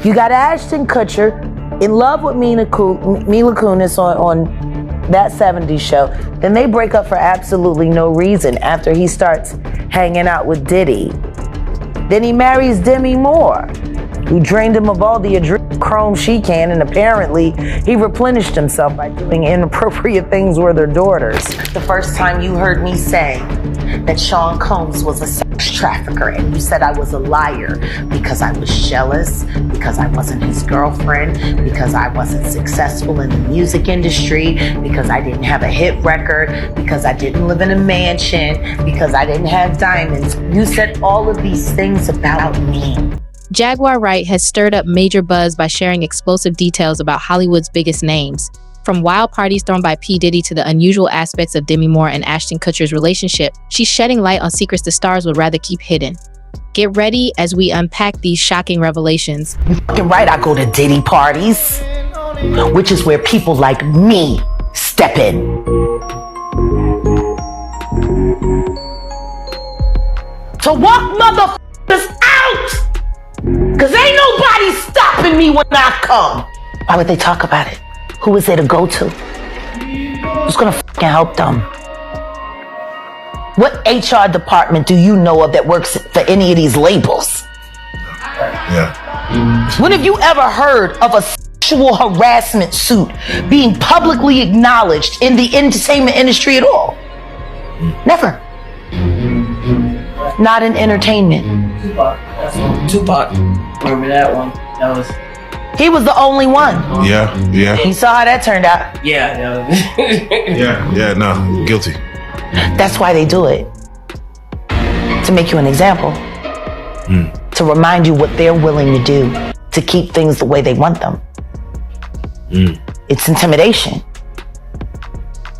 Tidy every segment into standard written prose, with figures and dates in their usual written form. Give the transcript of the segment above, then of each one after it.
You got Ashton Kutcher in love with Mila Kunis on that 70s show. Then they break up for absolutely no reason after he starts hanging out with Diddy. Then he marries Demi Moore, who drained him of all the adrenochrome she can, and apparently he replenished himself by doing inappropriate things with their daughters. The first time you heard me say that Sean Combs was a sex trafficker, and you said I was a liar because I was jealous, because I wasn't his girlfriend, because I wasn't successful in the music industry, because I didn't have a hit record, because I didn't live in a mansion, because I didn't have diamonds. You said all of these things about me. Jaguar Wright has stirred up major buzz by sharing explosive details about Hollywood's biggest names. From wild parties thrown by P. Diddy to the unusual aspects of Demi Moore and Ashton Kutcher's relationship, she's shedding light on secrets the stars would rather keep hidden. Get ready as we unpack these shocking revelations. You're right, I go to Diddy parties, which is where people like me step in. To walk motherfuckers out! Cause ain't nobody stopping me when I come. Why would they talk about it? Who is there to go to? Who's gonna fucking help them? What HR department do you know of that works for any of these labels? Yeah. When have you ever heard of a sexual harassment suit being publicly acknowledged in the entertainment industry at all? Never. Not in entertainment. Tupac. Remember that one? He was the only one. Yeah. You saw how that turned out. Yeah. No, guilty. That's why they do it. To make you an example. To remind you what they're willing to do to keep things the way they want them. It's intimidation.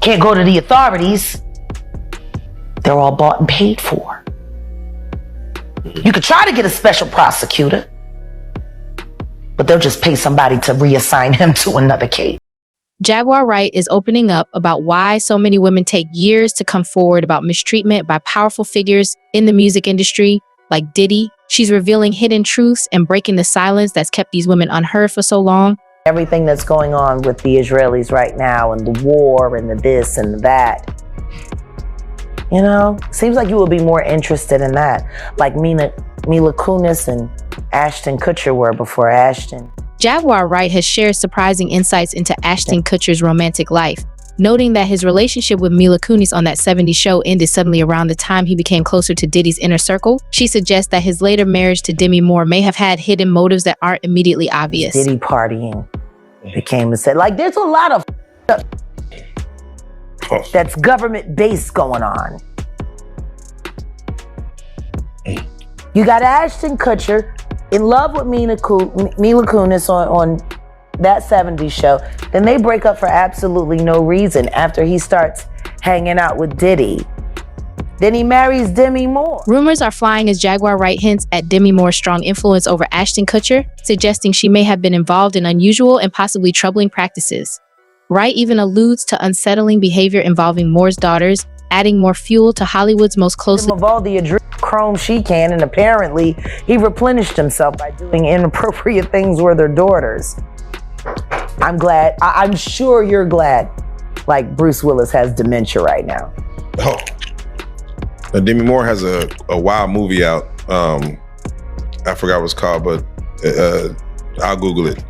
Can't go to the authorities. They're all bought and paid for. You could try to get a special prosecutor, but they'll just pay somebody to reassign him to another case. Jaguar Wright is opening up about why so many women take years to come forward about mistreatment by powerful figures in the music industry, like Diddy. She's revealing hidden truths and breaking the silence that's kept these women unheard for so long. Everything that's going on with the Israelis right now, and the war, and the this and the that. You know, seems like you would be more interested in that, like Mila Kunis and Ashton Kutcher were before Ashton. Jaguar Wright has shared surprising insights into Ashton Kutcher's romantic life, noting that his relationship with Mila Kunis on that 70s show ended suddenly around the time he became closer to Diddy's inner circle. She suggests that his later marriage to Demi Moore may have had hidden motives that aren't immediately obvious. Diddy partying became a set. Like, there's a lot of that's government-based going on. You got Ashton Kutcher in love with Mila Kunis on that 70s show. Then they break up for absolutely no reason after he starts hanging out with Diddy. Then he marries Demi Moore. Rumors are flying as Jaguar Wright hints at Demi Moore's strong influence over Ashton Kutcher, suggesting she may have been involved in unusual and possibly troubling practices. Wright even alludes to unsettling behavior involving Moore's daughters, adding more fuel to Hollywood's most closely of all the adrenochrome she can, and apparently he replenished himself by doing inappropriate things with their daughters. I'm glad. I'm sure you're glad. Like Bruce Willis has dementia right now. Oh. Now, Demi Moore has a wild movie out. I forgot what it's called, but I'll Google it.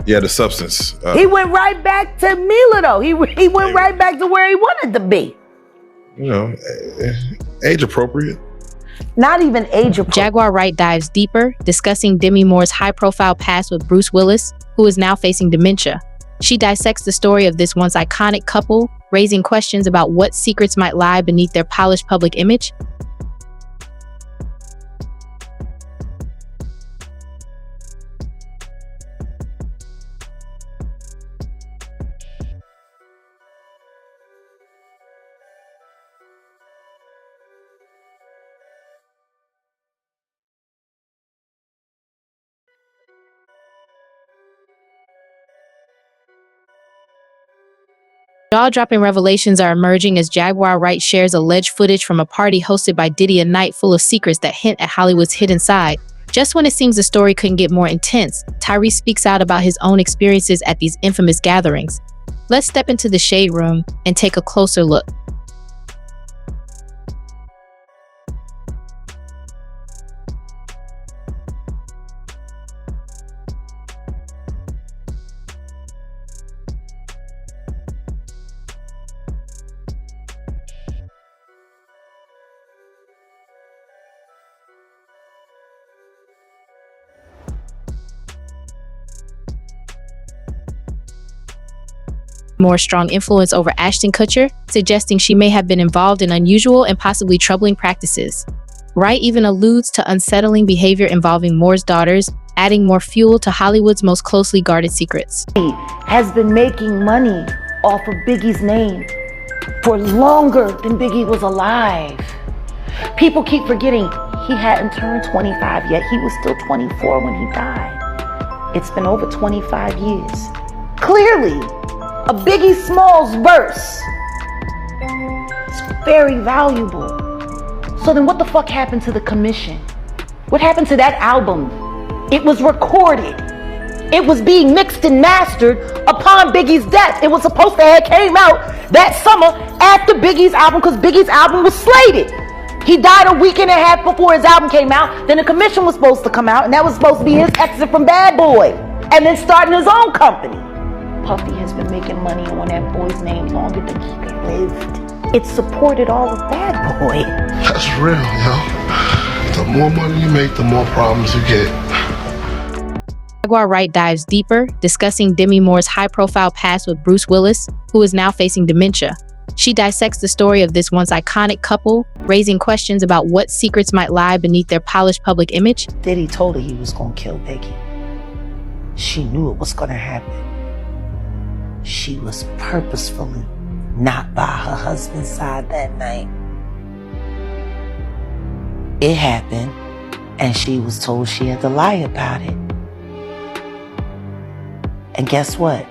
Yeah, The Substance. He went right back to Mila, though. He went right back to where he wanted to be. You know, age appropriate. Not even age appropriate. Jaguar Wright dives deeper, discussing Demi Moore's high-profile past with Bruce Willis, who is now facing dementia. She dissects the story of this once iconic couple, raising questions about what secrets might lie beneath their polished public image. Jaw-dropping revelations are emerging as Jaguar Wright shares alleged footage from a party hosted by Diddy, a night full of secrets that hint at Hollywood's hidden side. Just when it seems the story couldn't get more intense, Tyrese speaks out about his own experiences at these infamous gatherings. Let's step into the shade room and take a closer look. Moore's strong influence over Ashton Kutcher, suggesting she may have been involved in unusual and possibly troubling practices. Wright even alludes to unsettling behavior involving Moore's daughters, adding more fuel to Hollywood's most closely guarded secrets. Has been making money off of Biggie's name for longer than Biggie was alive. People keep forgetting he hadn't turned 25 yet. He was still 24 when he died. It's been over 25 years. Clearly, a Biggie Smalls verse is very valuable. So then what the fuck happened to the commission? What happened to that album? It was recorded. It was being mixed and mastered upon Biggie's death. It was supposed to have came out that summer after Biggie's album, because Biggie's album was slated. He died a week and a half before his album came out. Then the commission was supposed to come out, and that was supposed to be his exit from Bad Boy, and then starting his own company. Puffy has been making money on that boy's name longer than he lived. It supported all of Bad Boy. That's real, yo. The more money you make, the more problems you get. Jaguar Wright dives deeper, discussing Demi Moore's high-profile past with Bruce Willis, who is now facing dementia. She dissects the story of this once iconic couple, raising questions about what secrets might lie beneath their polished public image. Diddy told her he was gonna kill Biggie. She knew it was gonna happen. She was purposefully not by her husband's side that night. It happened, and she was told she had to lie about it. And guess what?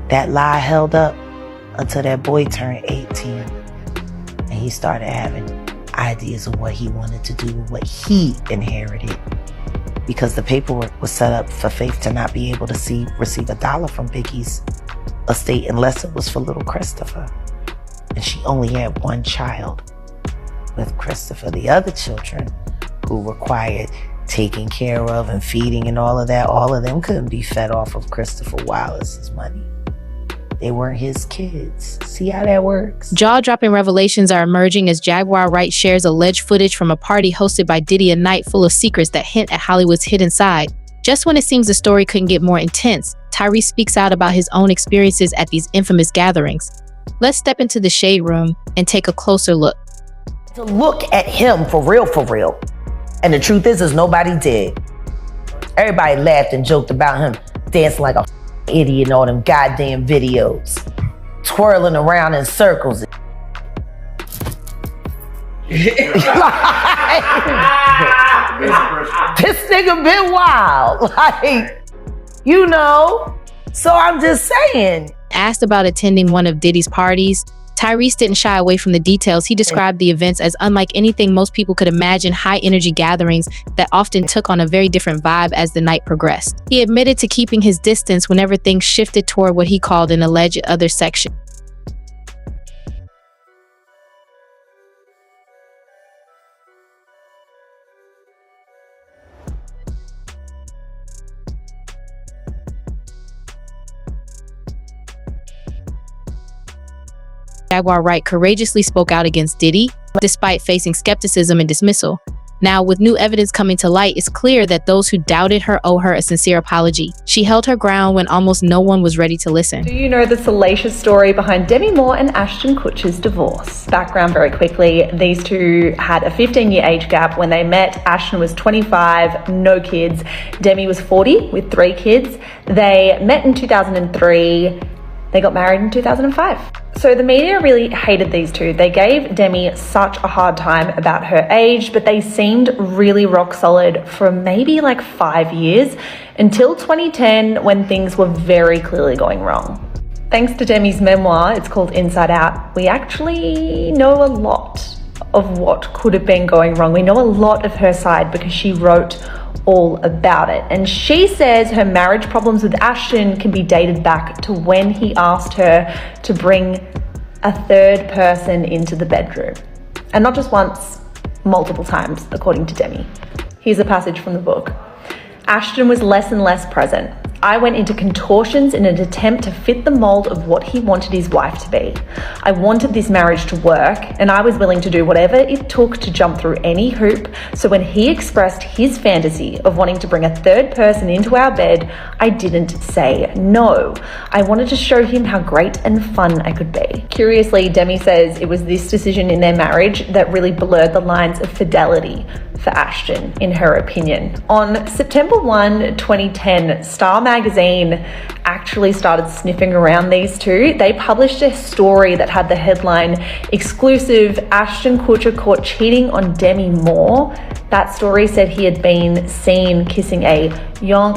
That lie held up until that boy turned 18. And he started having ideas of what he wanted to do with what he inherited. Because the paperwork was set up for Faith to not be able to receive $1 from Biggie's estate unless it was for little Christopher. And she only had one child with Christopher. The other children who required taking care of and feeding and all of that, all of them couldn't be fed off of Christopher Wallace's money. They weren't his kids. See how that works? Jaw-dropping revelations are emerging as Jaguar Wright shares alleged footage from a party hosted by Diddy, a night full of secrets that hint at Hollywood's hidden side. Just when it seems the story couldn't get more intense, Tyrese speaks out about his own experiences at these infamous gatherings. Let's step into the shade room and take a closer look. To look at him for real. And the truth is nobody did. Everybody laughed and joked about him dancing like a idiot in all them goddamn videos, twirling around in circles. This nigga been wild, So I'm just saying. Asked about attending one of Diddy's parties, Tyrese didn't shy away from the details. He described the events as unlike anything most people could imagine, high-energy gatherings that often took on a very different vibe as the night progressed. He admitted to keeping his distance whenever things shifted toward what he called an alleged other section. Jaguar Wright courageously spoke out against Diddy, despite facing skepticism and dismissal. Now, with new evidence coming to light, it's clear that those who doubted her owe her a sincere apology. She held her ground when almost no one was ready to listen. Do you know the salacious story behind Demi Moore and Ashton Kutcher's divorce? Background very quickly, these two had a 15-year age gap when they met. Ashton was 25, no kids. Demi was 40 with 3 kids. They met in 2003. They got married in 2005. So the media really hated these two. They gave Demi such a hard time about her age, but they seemed really rock solid for maybe like 5 years until 2010 when things were very clearly going wrong. Thanks to Demi's memoir, it's called Inside Out, we actually know a lot of what could have been going wrong. We know a lot of her side because she wrote all about it. And she says her marriage problems with Ashton can be dated back to when he asked her to bring a third person into the bedroom. And not just once, multiple times, according to Demi. Here's a passage from the book. Ashton was less and less present. I went into contortions in an attempt to fit the mold of what he wanted his wife to be. I wanted this marriage to work, and I was willing to do whatever it took to jump through any hoop. So when he expressed his fantasy of wanting to bring a third person into our bed, I didn't say no. I wanted to show him how great and fun I could be. Curiously, Demi says it was this decision in their marriage that really blurred the lines of fidelity for Ashton, in her opinion. On September 1, 2010, Star magazine actually started sniffing around these two. They published a story that had the headline, "Exclusive, Ashton Kutcher caught cheating on Demi Moore." That story said he had been seen kissing a young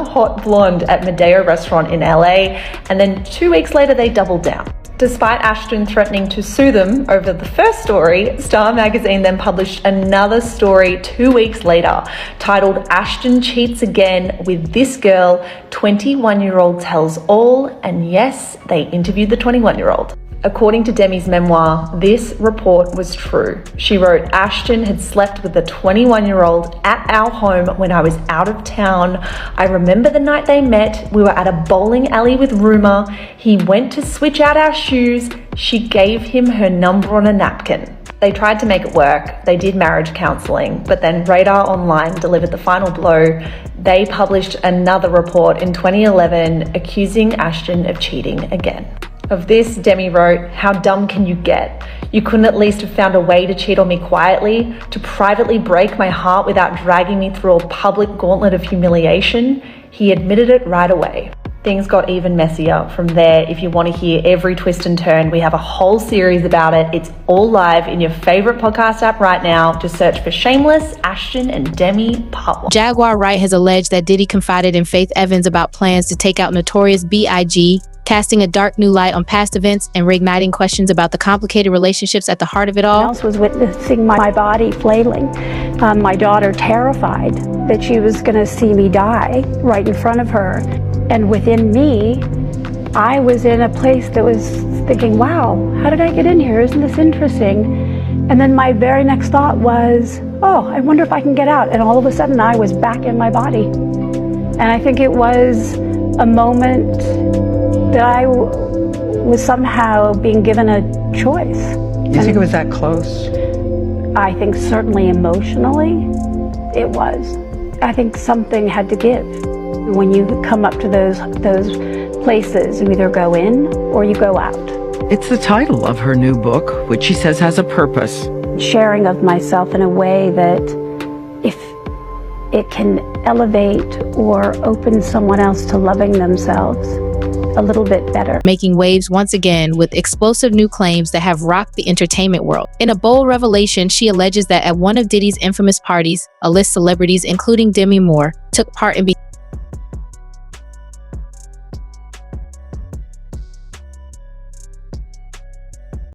hot blonde at Madeo restaurant in LA, and then 2 weeks later they doubled down. Despite Ashton threatening to sue them over the first story, Star magazine then published another story 2 weeks later titled "Ashton Cheats Again with This Girl, 21-year-old Tells All," and yes, they interviewed the 21-year-old. According to Demi's memoir, this report was true. She wrote, "Ashton had slept with the 21-year-old at our home when I was out of town. I remember the night they met. We were at a bowling alley with Rumor. He went to switch out our shoes. She gave him her number on a napkin." They tried to make it work. They did marriage counseling, but then Radar Online delivered the final blow. They published another report in 2011 accusing Ashton of cheating again. Of this, Demi wrote, "How dumb can you get? You couldn't at least have found a way to cheat on me quietly, to privately break my heart without dragging me through a public gauntlet of humiliation?" He admitted it right away. Things got even messier from there. If you want to hear every twist and turn, we have a whole series about it. It's all live in your favorite podcast app right now. Just search for Shameless, Ashton and Demi Part 1. Jaguar Wright has alleged that Diddy confided in Faith Evans about plans to take out Notorious B.I.G., casting a dark new light on past events and reigniting questions about the complicated relationships at the heart of it all. I also was witnessing my body flailing. My daughter terrified that she was going to see me die right in front of her. And within me, I was in a place that was thinking, wow, how did I get in here? Isn't this interesting? And then my very next thought was, oh, I wonder if I can get out. And all of a sudden I was back in my body. And I think it was a moment that I was somehow being given a choice. You think it was that close? I think certainly emotionally it was. I think something had to give. When you come up to those places, you either go in or you go out. It's the title of her new book, which she says has a purpose. Sharing of myself in a way that if it can elevate or open someone else to loving themselves a little bit better. Making waves once again with explosive new claims that have rocked the entertainment world. In a bold revelation, she alleges that at one of Diddy's infamous parties, a list of celebrities, including Demi Moore, took part in